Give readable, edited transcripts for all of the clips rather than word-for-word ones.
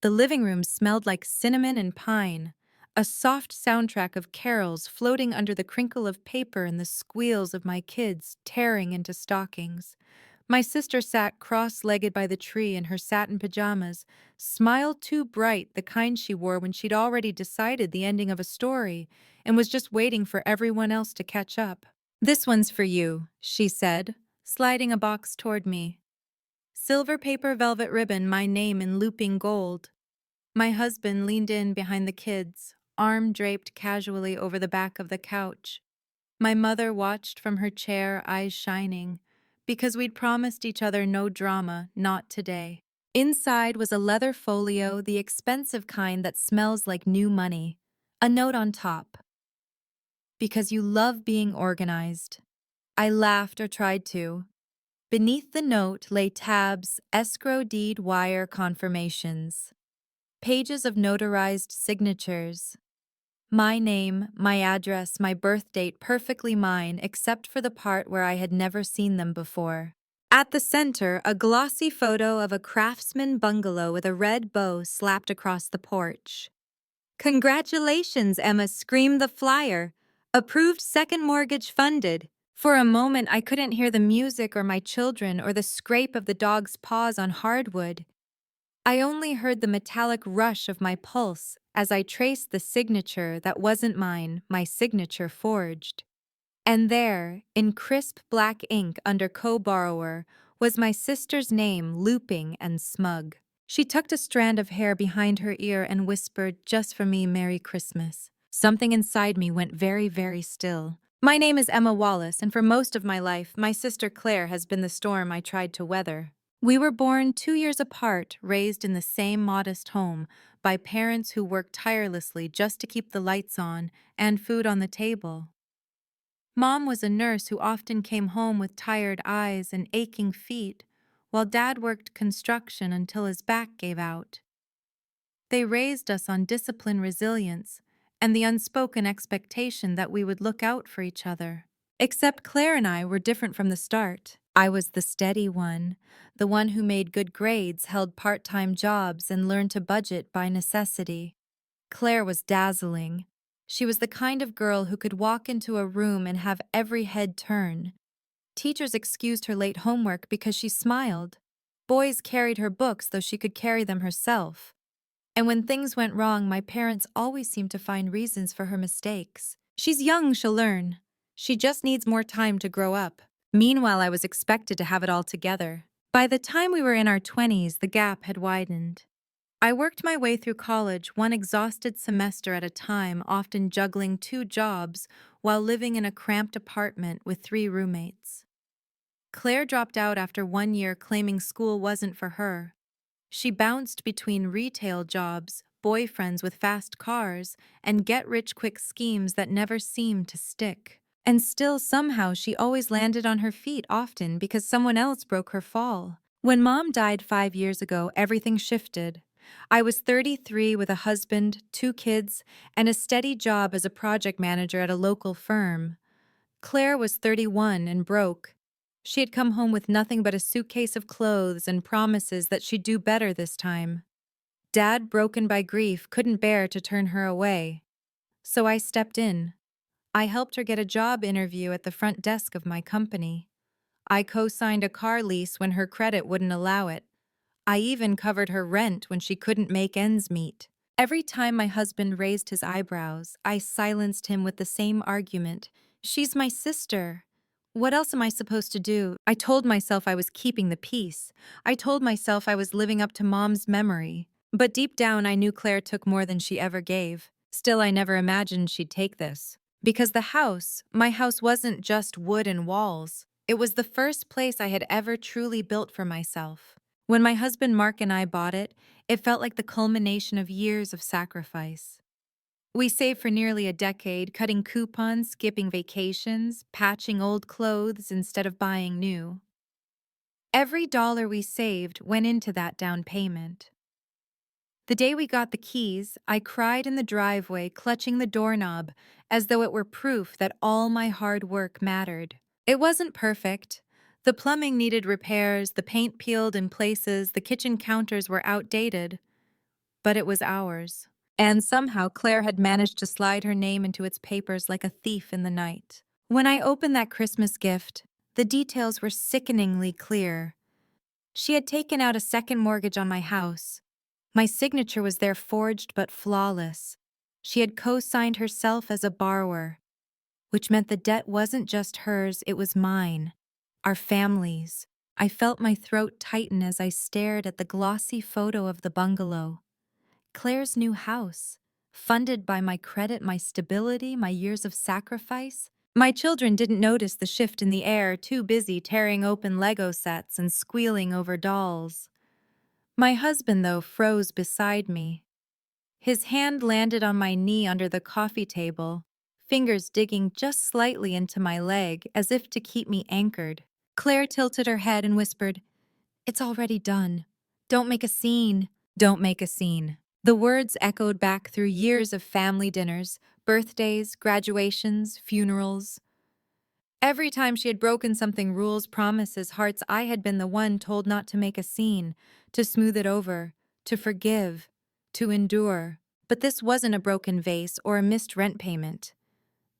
The living room smelled like cinnamon and pine, a soft soundtrack of carols floating under the crinkle of paper and the squeals of my kids tearing into stockings. My sister sat cross-legged by the tree in her satin pajamas, smile too bright, the kind she wore when she'd already decided the ending of a story and was just waiting for everyone else to catch up. "This one's for you," she said, sliding a box toward me. Silver paper velvet ribbon, my name in looping gold. My husband leaned in behind the kids, arm draped casually over the back of the couch. My mother watched from her chair, eyes shining, because we'd promised each other no drama, not today. Inside was a leather folio, the expensive kind that smells like new money. A note on top. "Because you love being organized." I laughed or tried to. Beneath the note lay tabs, escrow deed wire confirmations. Pages of notarized signatures. My name, my address, my birth date perfectly mine except for the part where I had never seen them before. At the center, a glossy photo of a craftsman bungalow with a red bow slapped across the porch. "Congratulations, Emma," screamed the flyer. "Approved second mortgage funded." For a moment, I couldn't hear the music or my children or the scrape of the dog's paws on hardwood. I only heard the metallic rush of my pulse as I traced the signature that wasn't mine, my signature forged. And there, in crisp black ink under co-borrower, was my sister's name looping and smug. She tucked a strand of hair behind her ear and whispered, "Just for me, Merry Christmas." Something inside me went very, very still. My name is Emma Wallace, and for most of my life, my sister Claire has been the storm I tried to weather. We were born 2 years apart, raised in the same modest home, by parents who worked tirelessly just to keep the lights on and food on the table. Mom was a nurse who often came home with tired eyes and aching feet, while Dad worked construction until his back gave out. They raised us on discipline, resilience, and the unspoken expectation that we would look out for each other. Except Claire and I were different from the start. I was the steady one, the one who made good grades, held part-time jobs, and learned to budget by necessity. Claire was dazzling. She was the kind of girl who could walk into a room and have every head turn. Teachers excused her late homework because she smiled. Boys carried her books, though she could carry them herself. And when things went wrong, my parents always seemed to find reasons for her mistakes. "She's young, she'll learn. She just needs more time to grow up." Meanwhile, I was expected to have it all together. By the time we were in our 20s, the gap had widened. I worked my way through college, one exhausted semester at a time, often juggling 2 jobs while living in a cramped apartment with 3 roommates. Claire dropped out after 1 year, claiming school wasn't for her. She bounced between retail jobs, boyfriends with fast cars, and get-rich-quick schemes that never seemed to stick. And still, somehow, she always landed on her feet, often because someone else broke her fall. When Mom died 5 years ago, everything shifted. I was 33 with a husband, 2 kids, and a steady job as a project manager at a local firm. Claire was 31 and broke. She had come home with nothing but a suitcase of clothes and promises that she'd do better this time. Dad, broken by grief, couldn't bear to turn her away. So I stepped in. I helped her get a job interview at the front desk of my company. I co-signed a car lease when her credit wouldn't allow it. I even covered her rent when she couldn't make ends meet. Every time my husband raised his eyebrows, I silenced him with the same argument. "She's my sister. What else am I supposed to do?" I told myself I was keeping the peace. I told myself I was living up to Mom's memory. But deep down, I knew Claire took more than she ever gave. Still, I never imagined she'd take this. Because my house wasn't just wood and walls. It was the first place I had ever truly built for myself. When my husband Mark and I bought it, it felt like the culmination of years of sacrifice. We saved for nearly a decade, cutting coupons, skipping vacations, patching old clothes instead of buying new. Every dollar we saved went into that down payment. The day we got the keys, I cried in the driveway, clutching the doorknob, as though it were proof that all my hard work mattered. It wasn't perfect. The plumbing needed repairs, the paint peeled in places, the kitchen counters were outdated. but it was ours. And somehow Claire had managed to slide her name into its papers like a thief in the night. When I opened that Christmas gift, the details were sickeningly clear. She had taken out a second mortgage on my house. My signature was there forged but flawless. She had co-signed herself as a borrower, which meant the debt wasn't just hers, it was mine. Our family's. I felt my throat tighten as I stared at the glossy photo of the bungalow. Claire's new house, funded by my credit, my stability, my years of sacrifice. My children didn't notice the shift in the air, too busy tearing open Lego sets and squealing over dolls. My husband, though, froze beside me. His hand landed on my knee under the coffee table, fingers digging just slightly into my leg as if to keep me anchored. Claire tilted her head and whispered, "It's already done. Don't make a scene. Don't make a scene." The words echoed back through years of family dinners, birthdays, graduations, funerals. Every time she had broken something, rules, promises, hearts, I had been the one told not to make a scene, to smooth it over, to forgive, to endure. But this wasn't a broken vase or a missed rent payment.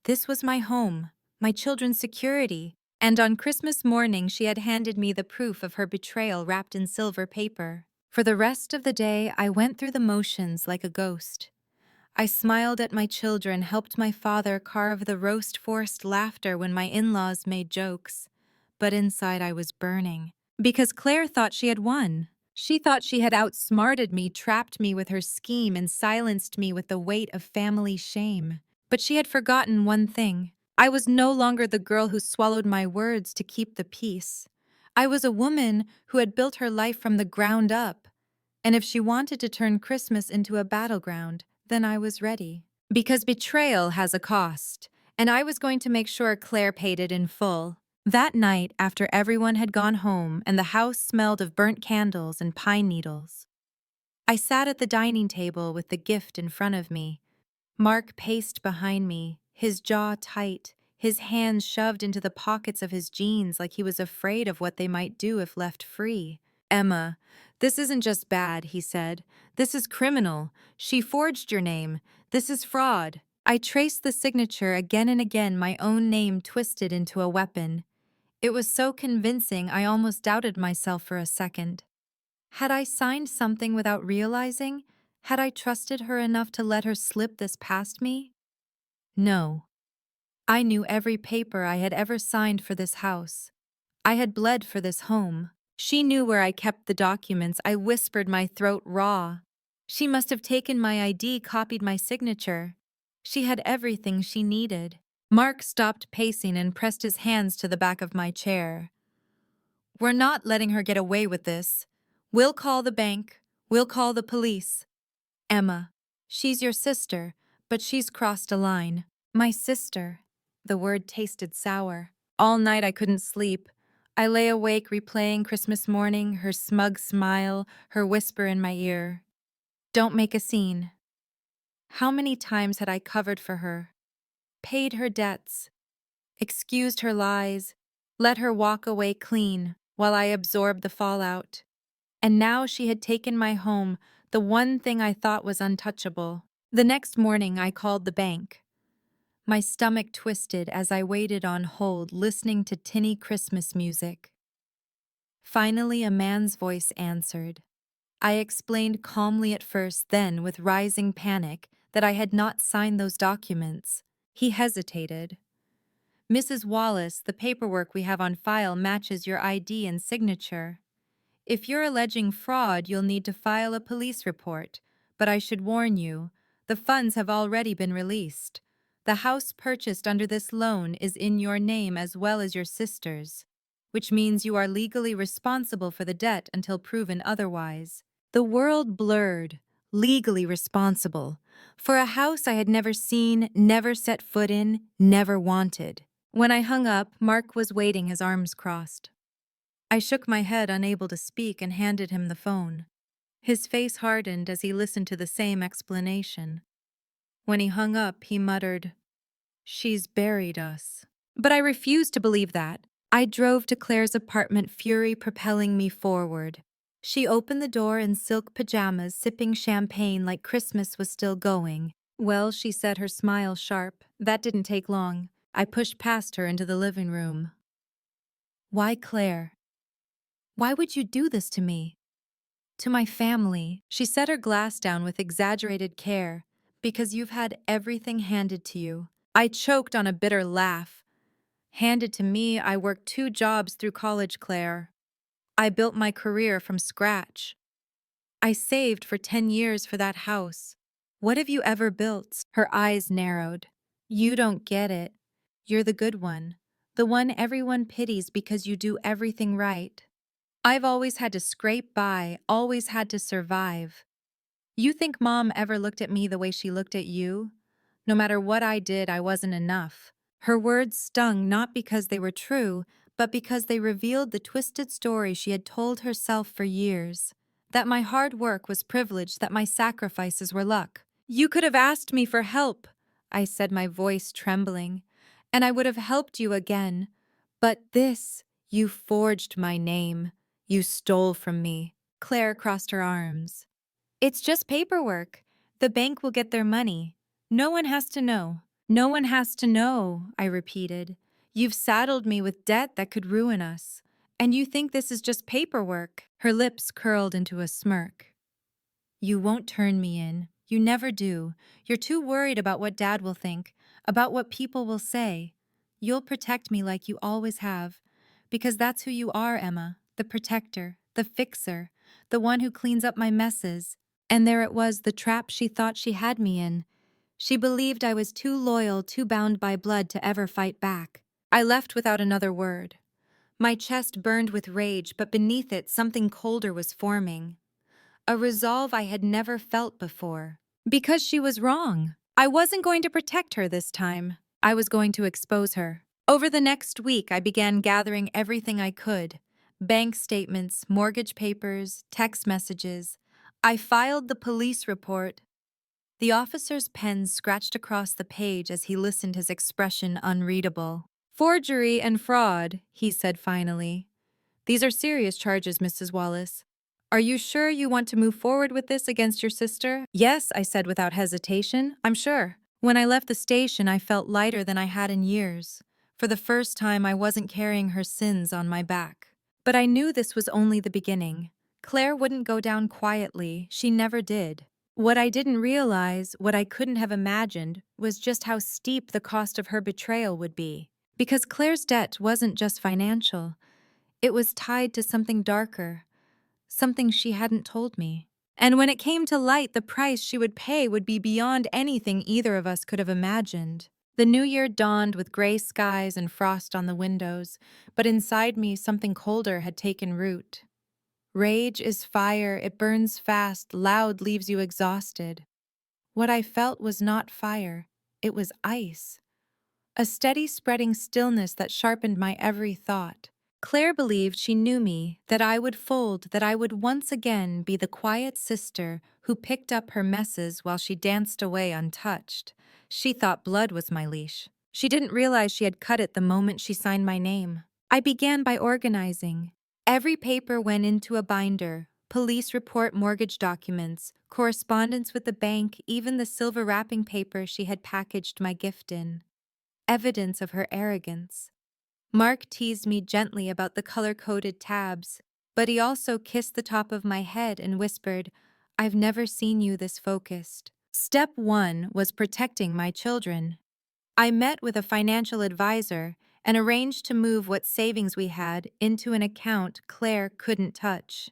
This was my home, my children's security. And on Christmas morning, she had handed me the proof of her betrayal wrapped in silver paper. For the rest of the day, I went through the motions like a ghost. I smiled at my children, helped my father carve the roast, forced laughter when my in-laws made jokes. But inside I was burning. Because Claire thought she had won. She thought she had outsmarted me, trapped me with her scheme, and silenced me with the weight of family shame. But she had forgotten one thing. I was no longer the girl who swallowed my words to keep the peace. I was a woman who had built her life from the ground up. And if she wanted to turn Christmas into a battleground, then I was ready. Because betrayal has a cost, and I was going to make sure Claire paid it in full. That night, after everyone had gone home and the house smelled of burnt candles and pine needles, I sat at the dining table with the gift in front of me. Mark paced behind me, his jaw tight, his hands shoved into the pockets of his jeans like he was afraid of what they might do if left free. "Emma, this isn't just bad," he said. "This is criminal. She forged your name. This is fraud." I traced the signature again and again, my own name twisted into a weapon. It was so convincing I almost doubted myself for a second. Had I signed something without realizing? Had I trusted her enough to let her slip this past me? No. I knew every paper I had ever signed for this house. I had bled for this home. She knew where I kept the documents. I whispered, my throat raw. She must have taken my ID, copied my signature. She had everything she needed. Mark stopped pacing and pressed his hands to the back of my chair. "We're not letting her get away with this. We'll call the bank. We'll call the police. Emma, she's your sister, but she's crossed a line." My sister. The word tasted sour. All night I couldn't sleep. I lay awake replaying Christmas morning, her smug smile, her whisper in my ear. "Don't make a scene." How many times had I covered for her, paid her debts, excused her lies, let her walk away clean while I absorbed the fallout? And now she had taken my home, the one thing I thought was untouchable. The next morning I called the bank. My stomach twisted as I waited on hold, listening to tinny Christmas music. Finally, a man's voice answered. I explained calmly at first, then, with rising panic, that I had not signed those documents. He hesitated. "Mrs. Wallace, the paperwork we have on file matches your ID and signature. If you're alleging fraud, you'll need to file a police report. But I should warn you, the funds have already been released. The house purchased under this loan is in your name as well as your sister's, which means you are legally responsible for the debt until proven otherwise." The world blurred. Legally responsible. For a house I had never seen, never set foot in, never wanted. When I hung up, Mark was waiting, his arms crossed. I shook my head, unable to speak, and handed him the phone. His face hardened as he listened to the same explanation. When he hung up, he muttered, "She's buried us." But I refused to believe that. I drove to Claire's apartment, fury propelling me forward. She opened the door in silk pajamas, sipping champagne like Christmas was still going. Well, she said, her smile sharp. That didn't take long. I pushed past her into the living room. Why, Claire? Why would you do this to me? To my family. She set her glass down with exaggerated care. Because you've had everything handed to you. I choked on a bitter laugh. Handed to me, I worked 2 jobs through college, Claire. I built my career from scratch. I saved for 10 years for that house. What have you ever built? Her eyes narrowed. You don't get it. You're the good one. The one everyone pities because you do everything right. I've always had to scrape by, always had to survive. You think Mom ever looked at me the way she looked at you? No matter what I did, I wasn't enough. Her words stung not because they were true, but because they revealed the twisted story she had told herself for years. That my hard work was privilege, that my sacrifices were luck. You could have asked me for help, I said, my voice trembling, and I would have helped you again. But this, you forged my name. You stole from me. Claire crossed her arms. It's just paperwork. The bank will get their money. No one has to know. No one has to know, I repeated. You've saddled me with debt that could ruin us. And you think this is just paperwork? Her lips curled into a smirk. You won't turn me in. You never do. You're too worried about what Dad will think, about what people will say. You'll protect me like you always have. Because that's who you are, Emma. The protector, the fixer, the one who cleans up my messes. And there it was, the trap she thought she had me in. She believed I was too loyal, too bound by blood to ever fight back. I left without another word. My chest burned with rage, but beneath it something colder was forming. A resolve I had never felt before. Because she was wrong. I wasn't going to protect her this time. I was going to expose her. Over the next week, I began gathering everything I could. Bank statements, mortgage papers, text messages. I filed the police report. The officer's pen scratched across the page as he listened, his expression unreadable. Forgery and fraud, he said finally. These are serious charges, Mrs. Wallace. Are you sure you want to move forward with this against your sister? Yes, I said without hesitation. I'm sure. When I left the station, I felt lighter than I had in years. For the first time, I wasn't carrying her sins on my back. But I knew this was only the beginning. Claire wouldn't go down quietly. She never did. What I didn't realize, what I couldn't have imagined, was just how steep the cost of her betrayal would be. Because Claire's debt wasn't just financial. It was tied to something darker, something she hadn't told me. And when it came to light, the price she would pay would be beyond anything either of us could have imagined. The new year dawned with gray skies and frost on the windows, but inside me something colder had taken root. Rage is fire, it burns fast, loud, leaves you exhausted. What I felt was not fire, it was ice. A steady spreading stillness that sharpened my every thought. Claire believed she knew me, that I would fold, that I would once again be the quiet sister who picked up her messes while she danced away untouched. She thought blood was my leash. She didn't realize she had cut it the moment she signed my name. I began by organizing. Every paper went into a binder, police report, mortgage documents, correspondence with the bank, even the silver wrapping paper she had packaged my gift in. Evidence of her arrogance. Mark teased me gently about the color-coded tabs, but he also kissed the top of my head and whispered, "I've never seen you this focused." Step 1 was protecting my children. I met with a financial advisor and arranged to move what savings we had into an account Claire couldn't touch.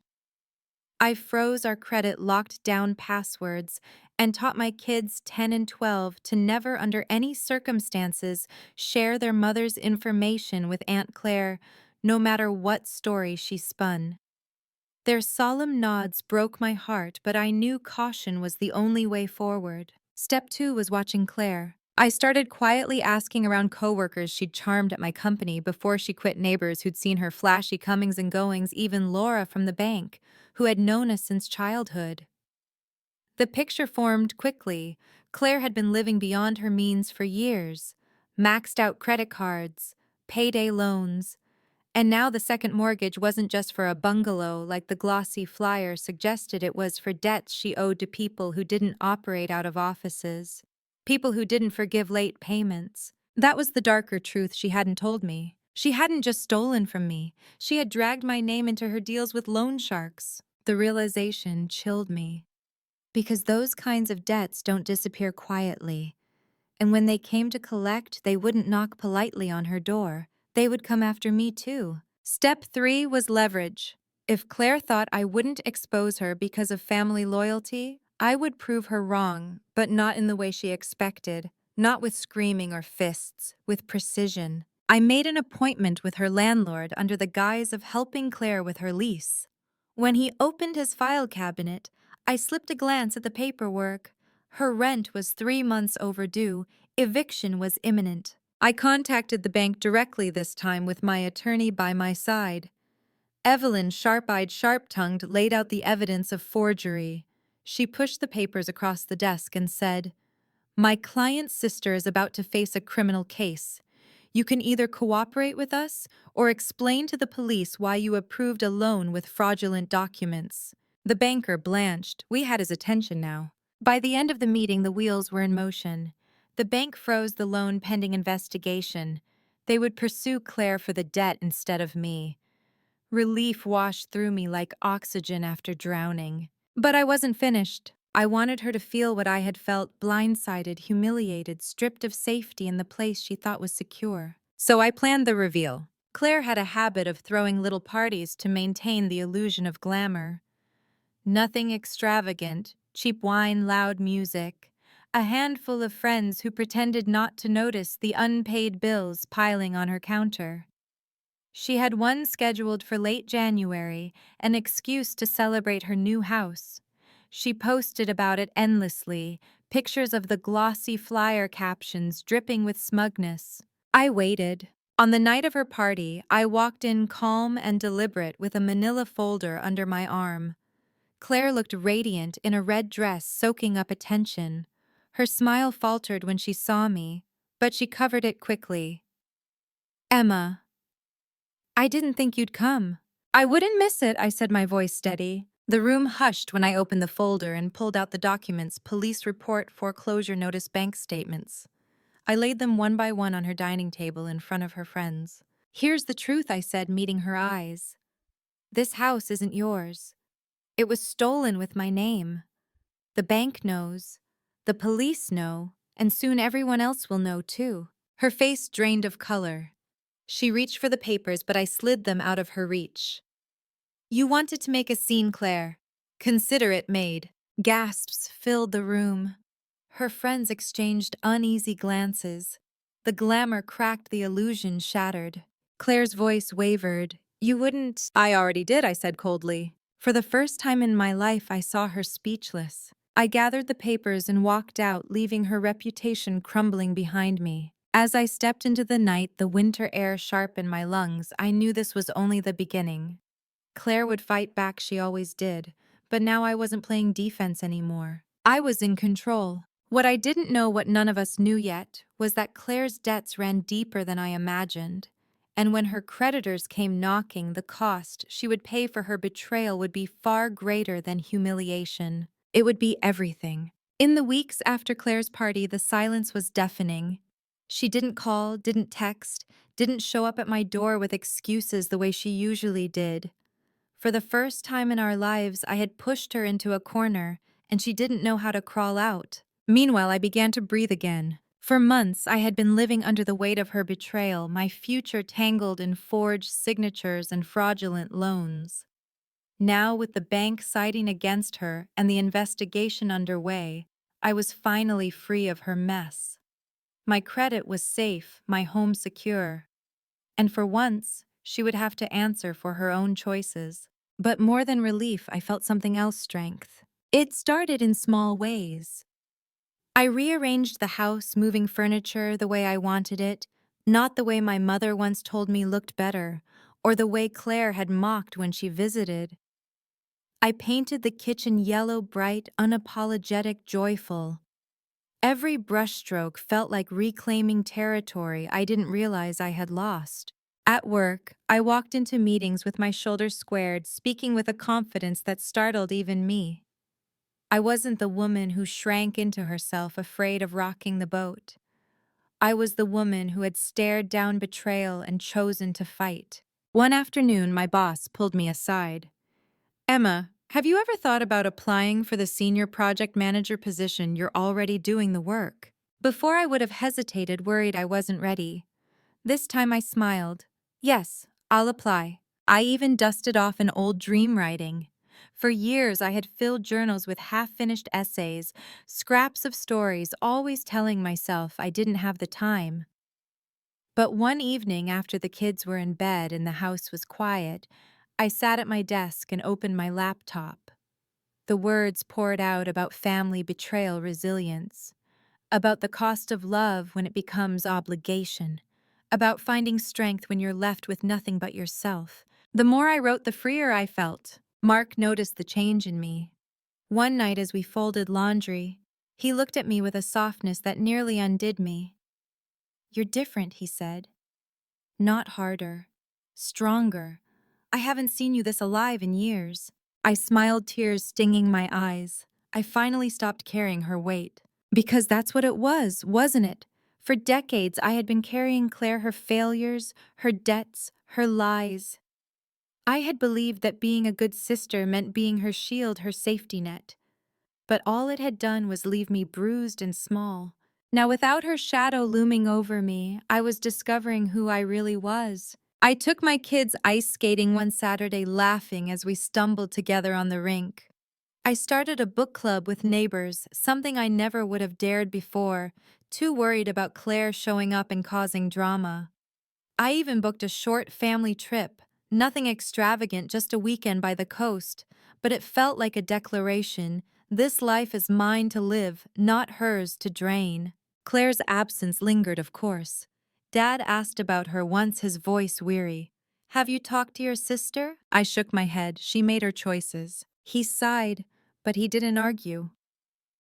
I froze our credit, locked down passwords, and taught my kids 10 and 12 to never under any circumstances share their mother's information with Aunt Claire, no matter what story she spun. Their solemn nods broke my heart, but I knew caution was the only way forward. Step 2 was watching Claire. I started quietly asking around coworkers she'd charmed at my company before she quit, neighbors who'd seen her flashy comings and goings, even Laura from the bank, who had known us since childhood. The picture formed quickly. Claire had been living beyond her means for years. Maxed out credit cards, payday loans, And now the second mortgage wasn't just for a bungalow like the glossy flyer suggested, it was for debts she owed to people who didn't operate out of offices, people who didn't forgive late payments. That was the darker truth she hadn't told me. She hadn't just stolen from me, she had dragged my name into her deals with loan sharks. The realization chilled me. Because those kinds of debts don't disappear quietly. And when they came to collect, they wouldn't knock politely on her door. They would come after me too. Step 3 was leverage. If Claire thought I wouldn't expose her because of family loyalty, I would prove her wrong, but not in the way she expected, not with screaming or fists, with precision. I made an appointment with her landlord under the guise of helping Claire with her lease. When he opened his file cabinet, I slipped a glance at the paperwork. Her rent was 3 months overdue, eviction was imminent. I contacted the bank directly this time with my attorney by my side. Evelyn, sharp-eyed, sharp-tongued, laid out the evidence of forgery. She pushed the papers across the desk and said, "My client's sister is about to face a criminal case. You can either cooperate with us or explain to the police why you approved a loan with fraudulent documents." The banker blanched. We had his attention now. By the end of the meeting, the wheels were in motion. The bank froze the loan pending investigation. They would pursue Claire for the debt instead of me. Relief washed through me like oxygen after drowning. But I wasn't finished. I wanted her to feel what I had felt, blindsided, humiliated, stripped of safety in the place she thought was secure. So I planned the reveal. Claire had a habit of throwing little parties to maintain the illusion of glamour. Nothing extravagant, cheap wine, loud music, a handful of friends who pretended not to notice the unpaid bills piling on her counter. She had one scheduled for late January, an excuse to celebrate her new house. She posted about it endlessly, pictures of the glossy flyer captions dripping with smugness. I waited. On the night of her party, I walked in calm and deliberate with a manila folder under my arm. Claire looked radiant in a red dress soaking up attention. Her smile faltered when she saw me, but she covered it quickly. "Emma, I didn't think you'd come." "I wouldn't miss it," I said, my voice steady. The room hushed when I opened the folder and pulled out the documents: police report, foreclosure notice, bank statements. I laid them one by one on her dining table in front of her friends. "Here's the truth," I said, meeting her eyes. "This house isn't yours. It was stolen with my name. The bank knows. The police know. And soon everyone else will know too." Her face drained of color. She reached for the papers, but I slid them out of her reach. "You wanted to make a scene, Claire. Consider it made." Gasps filled the room. Her friends exchanged uneasy glances. The glamour cracked, the illusion shattered. Claire's voice wavered. "You wouldn't—" "I already did," I said coldly. For the first time in my life, I saw her speechless. I gathered the papers and walked out, leaving her reputation crumbling behind me. As I stepped into the night, the winter air sharp in my lungs, I knew this was only the beginning. Claire would fight back, she always did, but now I wasn't playing defense anymore. I was in control. What I didn't know, what none of us knew yet, was that Claire's debts ran deeper than I imagined. And when her creditors came knocking, the cost she would pay for her betrayal would be far greater than humiliation. It would be everything. In the weeks after Claire's party, the silence was deafening. She didn't call, didn't text, didn't show up at my door with excuses the way she usually did. For the first time in our lives, I had pushed her into a corner, and she didn't know how to crawl out. Meanwhile, I began to breathe again. For months, I had been living under the weight of her betrayal, my future tangled in forged signatures and fraudulent loans. Now, with the bank siding against her and the investigation underway, I was finally free of her mess. My credit was safe, my home secure. And for once, she would have to answer for her own choices. But more than relief, I felt something else: strength. It started in small ways. I rearranged the house, moving furniture the way I wanted it, not the way my mother once told me looked better, or the way Claire had mocked when she visited. I painted the kitchen yellow, bright, unapologetic, joyful. Every brushstroke felt like reclaiming territory I didn't realize I had lost. At work, I walked into meetings with my shoulders squared, speaking with a confidence that startled even me. I wasn't the woman who shrank into herself, afraid of rocking the boat. I was the woman who had stared down betrayal and chosen to fight. One afternoon, my boss pulled me aside. Emma, have you ever thought about applying for the senior project manager position? You're already doing the work. Before I would have hesitated, worried I wasn't ready. This time I smiled. Yes, I'll apply. I even dusted off an old dream writing. For years, I had filled journals with half-finished essays, scraps of stories, always telling myself I didn't have the time. But one evening, after the kids were in bed and the house was quiet, I sat at my desk and opened my laptop. The words poured out about family betrayal resilience, about the cost of love when it becomes obligation, about finding strength when you're left with nothing but yourself. The more I wrote, the freer I felt. Mark noticed the change in me. One night as we folded laundry, he looked at me with a softness that nearly undid me. "You're different," he said. "Not harder. Stronger. I haven't seen you this alive in years." I smiled, tears stinging my eyes. I finally stopped carrying her weight. Because that's what it was, wasn't it? For decades, I had been carrying Claire, her failures, her debts, her lies. I had believed that being a good sister meant being her shield, her safety net. But all it had done was leave me bruised and small. Now, without her shadow looming over me, I was discovering who I really was. I took my kids ice skating one Saturday, laughing as we stumbled together on the rink. I started a book club with neighbors, something I never would have dared before, too worried about Claire showing up and causing drama. I even booked a short family trip, nothing extravagant, just a weekend by the coast, but it felt like a declaration: this life is mine to live, not hers to drain. Claire's absence lingered, of course. Dad asked about her once, his voice weary. "Have you talked to your sister?" I shook my head. She made her choices. He sighed, but he didn't argue.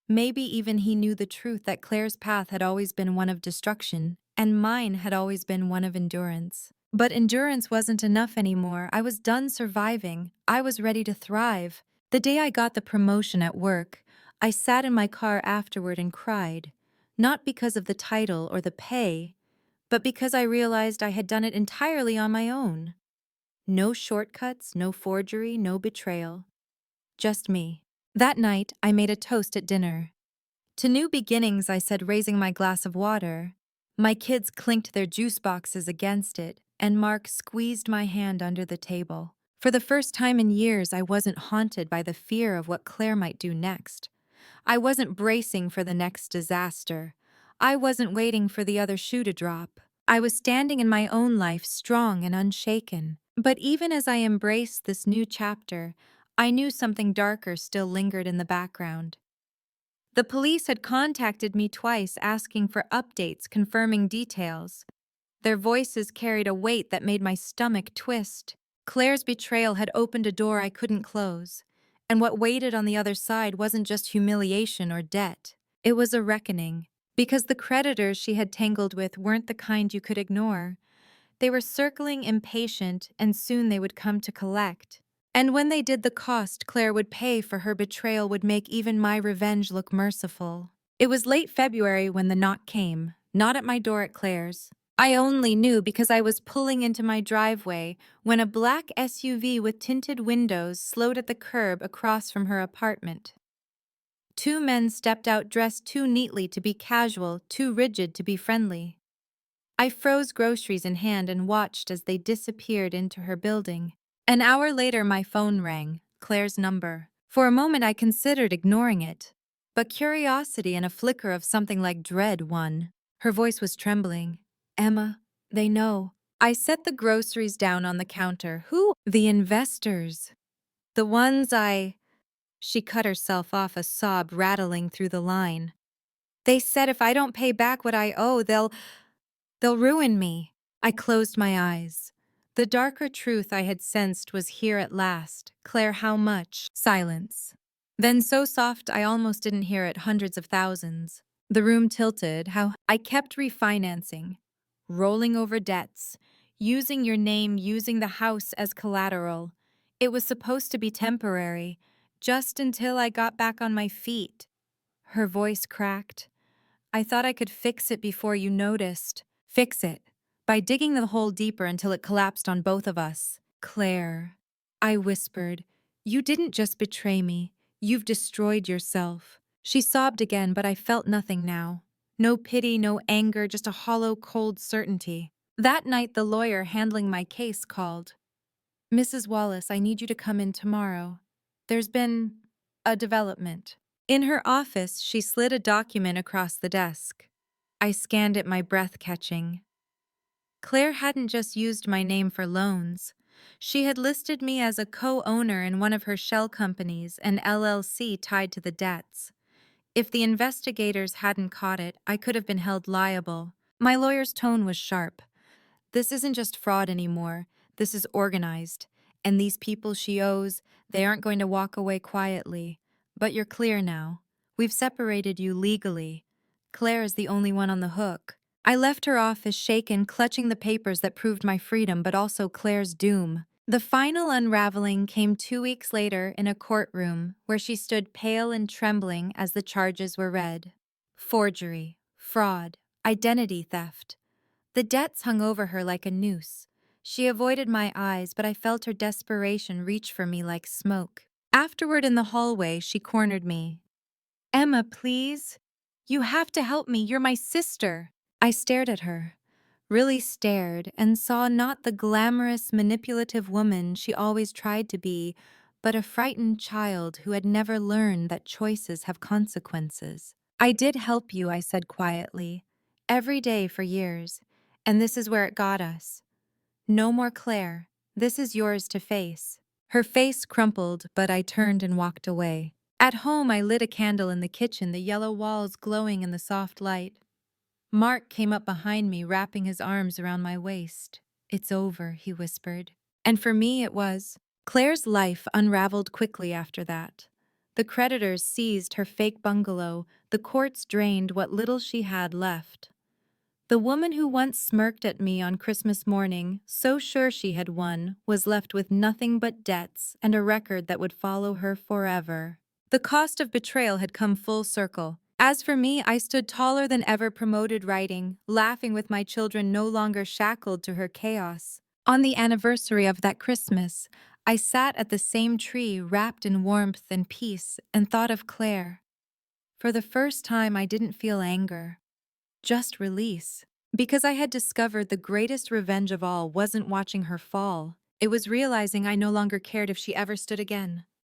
Maybe even he knew the truth, that Claire's path had always been one of destruction, and mine had always been one of endurance. But endurance wasn't enough anymore. I was done surviving. I was ready to thrive. The day I got the promotion at work, I sat in my car afterward and cried. Not because of the title or the pay, but because I realized I had done it entirely on my own. No shortcuts, no forgery, no betrayal. Just me. That night, I made a toast at dinner. "To new beginnings," I said, raising my glass of water. My kids clinked their juice boxes against it, and Mark squeezed my hand under the table. For the first time in years, I wasn't haunted by the fear of what Claire might do next. I wasn't bracing for the next disaster. I wasn't waiting for the other shoe to drop. I was standing in my own life, strong and unshaken. But even as I embraced this new chapter, I knew something darker still lingered in the background. The police had contacted me twice, asking for updates, confirming details. Their voices carried a weight that made my stomach twist. Claire's betrayal had opened a door I couldn't close, and what waited on the other side wasn't just humiliation or debt. It was a reckoning, because the creditors she had tangled with weren't the kind you could ignore. They were circling, impatient, and soon they would come to collect. And when they did, the cost Claire would pay for her betrayal would make even my revenge look merciful. It was late February when the knock came, not at my door, at Claire's. I only knew because I was pulling into my driveway when a black SUV with tinted windows slowed at the curb across from her apartment. Two men stepped out, dressed too neatly to be casual, too rigid to be friendly. I froze, groceries in hand, and watched as they disappeared into her building. An hour later, my phone rang, Claire's number. For a moment, I considered ignoring it. But curiosity and a flicker of something like dread won. Her voice was trembling. "Emma, they know." I set the groceries down on the counter. "Who?" "The investors. The ones I—" She cut herself off, a sob rattling through the line. "They said if I don't pay back what I owe, they'll ruin me." I closed my eyes. The darker truth I had sensed was here at last. "Claire, how much?" Silence. Then so soft I almost didn't hear it, "hundreds of thousands." The room tilted. How I kept refinancing, rolling over debts, using your name, using the house as collateral. It was supposed to be temporary, just until I got back on my feet. Her voice cracked. I thought I could fix it before you noticed. Fix it. By digging the hole deeper until it collapsed on both of us. Claire, I whispered, you didn't just betray me. You've destroyed yourself. She sobbed again, but I felt nothing now. No pity, no anger, just a hollow, cold certainty. That night, the lawyer handling my case called. Mrs. Wallace, I need you to come in tomorrow. There's been a development. In her office, she slid a document across the desk. I scanned it, my breath catching. Claire hadn't just used my name for loans. She had listed me as a co-owner in one of her shell companies, an LLC tied to the debts. If the investigators hadn't caught it, I could have been held liable. My lawyer's tone was sharp. This isn't just fraud anymore. This is organized. And these people she owes, they aren't going to walk away quietly. But you're clear now. We've separated you legally. Claire is the only one on the hook. I left her office shaken, clutching the papers that proved my freedom, but also Claire's doom. The final unraveling came 2 weeks later in a courtroom where she stood pale and trembling as the charges were read. Forgery, fraud, identity theft. The debts hung over her like a noose. She avoided my eyes, but I felt her desperation reach for me like smoke. Afterward in the hallway, she cornered me. Emma, please. You have to help me. You're my sister. I stared at her, really stared, and saw not the glamorous, manipulative woman she always tried to be, but a frightened child who had never learned that choices have consequences. I did help you, I said quietly, every day for years, and this is where it got us. No more Claire. This is yours to face. Her face crumpled, but I turned and walked away. At home, I lit a candle in the kitchen, the yellow walls glowing in the soft light. Mark came up behind me, wrapping his arms around my waist. It's over, he whispered. And for me, it was. Claire's life unraveled quickly after that. The creditors seized her fake bungalow, the courts drained what little she had left. The woman who once smirked at me on Christmas morning, so sure she had won, was left with nothing but debts and a record that would follow her forever. The cost of betrayal had come full circle. As for me, I stood taller than ever, promoted writing, laughing with my children no longer shackled to her chaos. On the anniversary of that Christmas, I sat at the same tree wrapped in warmth and peace and thought of Claire. For the first time, I didn't feel anger. Just release. Because I had discovered the greatest revenge of all wasn't watching her fall. It was realizing I no longer cared if she ever stood again.